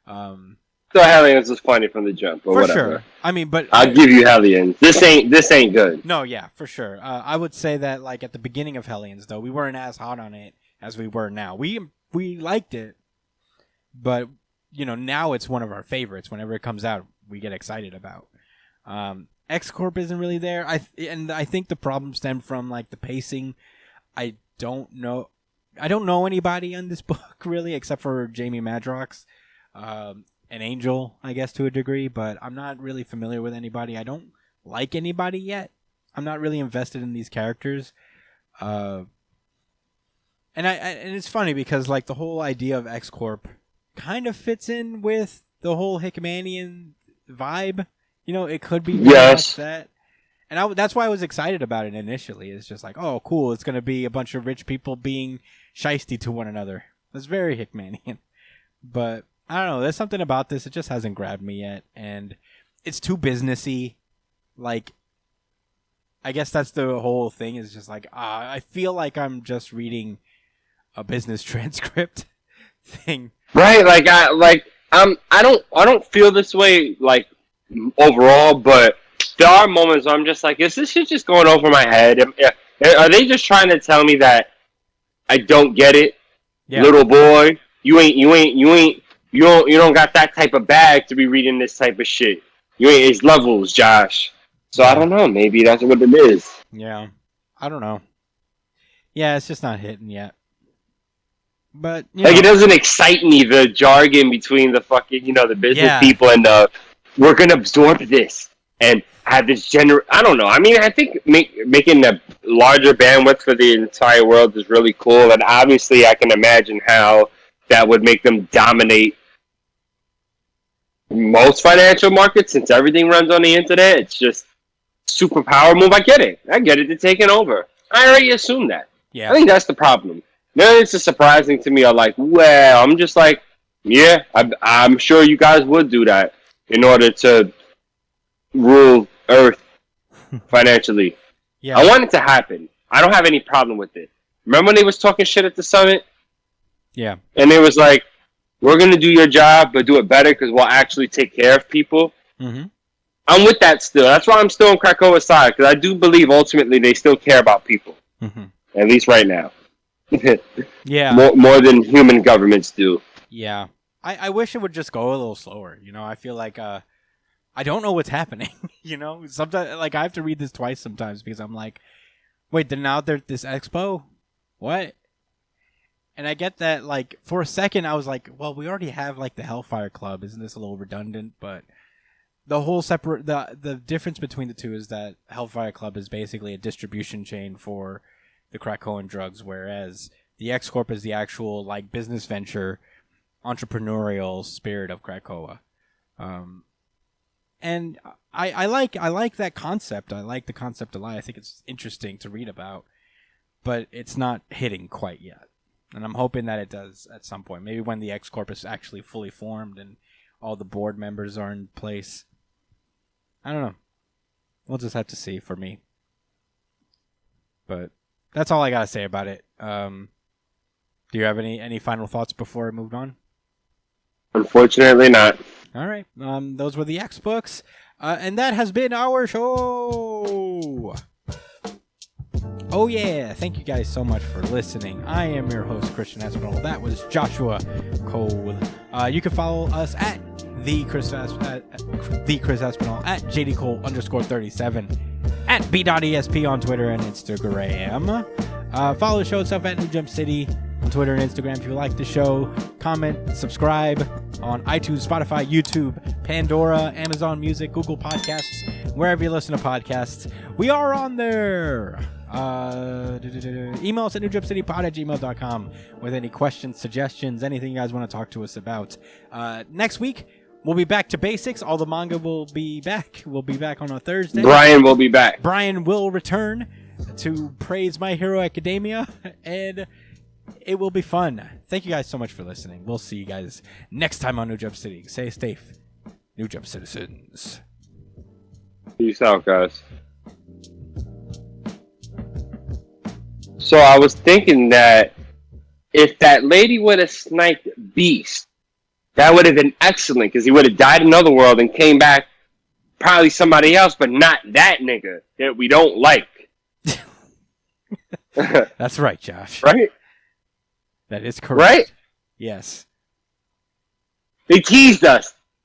So Hellions was funny from the jump, or for whatever. Sure. But I'll give you Hellions. This ain't good. No, yeah, for sure. I would say that at the beginning of Hellions, though, we weren't as hot on it as we were now. We liked it, but now it's one of our favorites. Whenever it comes out, we get excited about. X Corp isn't really there. I think the problem stemmed from the pacing. I don't know anybody on this book really, except for Jamie Madrox. An Angel, I guess, to a degree, but I'm not really familiar with anybody. I don't like anybody yet. I'm not really invested in these characters. And it's funny because the whole idea of X Corp kind of fits in with the whole Hickmanian vibe. It could be that. And that's why I was excited about it initially. It's just oh, cool. It's going to be a bunch of rich people being shisty to one another. That's very Hickmanian. But I don't know. There's something about this. It just hasn't grabbed me yet. And it's too businessy. I guess that's the whole thing is just I feel like I'm just reading a business transcript thing. Right. I don't feel this way, overall, but there are moments where I'm just is this shit just going over my head? Are they just trying to tell me that I don't get it? Yeah. Little boy, you don't got that type of bag to be reading this type of shit. It's levels, Josh. So I don't know. Maybe that's what it is. Yeah. I don't know. Yeah, it's just not hitting yet. But it doesn't excite me, the jargon between the fucking the business people and the we're gonna absorb this and have this I don't know. I think making a larger bandwidth for the entire world is really cool, and obviously I can imagine how that would make them dominate most financial markets since everything runs on the internet. It's just superpower move. I get it. They're taking over. I already assumed that. Yeah. I think that's the problem. Then it's just surprising to me. I'm just yeah, I'm sure you guys would do that in order to rule Earth financially. Yeah. I want it to happen. I don't have any problem with it. Remember when they was talking shit at the summit? Yeah. And it was like, we're going to do your job, but do it better because we'll actually take care of people. Mm-hmm. I'm with that still. That's why I'm still on Krakoa's side, because I do believe ultimately they still care about people. Mm-hmm. At least right now. Yeah. More than human governments do. Yeah. I wish it would just go a little slower. You know, I feel like I don't know what's happening. You know, sometimes like I have to read this twice sometimes because I'm like, wait, then now there's this expo? What? And I get that, like, for a second I was like, well, we already have like the Hellfire Club. Isn't this a little redundant? But the whole separate the difference between the two is that Hellfire Club is basically a distribution chain for the Krakoan drugs, whereas the X Corp is the actual like business venture, entrepreneurial spirit of Krakoa. And I like that concept. I like the concept a lot. I think it's interesting to read about, but it's not hitting quite yet. And I'm hoping that it does at some point. Maybe when the X Corp is actually fully formed and all the board members are in place. I don't know. We'll just have to see for me. But that's all I gotta say about it. Do you have any final thoughts before I move on? Unfortunately not. All right. Those were the X books. And that has been our show. Oh, yeah. Thank you guys so much for listening. I am your host, Christian Espinal. That was Joshua Cole. You can follow us at the Chris Espinal, at JDCole_37, at B.ESP on Twitter and Instagram. Follow the show itself at New Jump City on Twitter and Instagram. If you like the show, comment, subscribe on iTunes, Spotify, YouTube, Pandora, Amazon Music, Google Podcasts, wherever you listen to podcasts. We are on there. Email us at newjumpcitypod@gmail.com with any questions, suggestions, anything you guys want to talk to us about. Next week, we'll be back to basics. All the manga will be back. We'll be back on a Thursday. Brian will be back. Brian will return to praise My Hero Academia, and it will be fun. Thank you guys so much for listening. We'll see you guys next time on New Jump City. Stay safe, New Jump citizens. Peace out, guys. So I was thinking that if that lady would have sniped Beast, that would have been excellent because he would have died in another world and came back probably somebody else, but not that nigga that we don't like. That's right, Josh. Right? That is correct. Right? Yes. They teased us.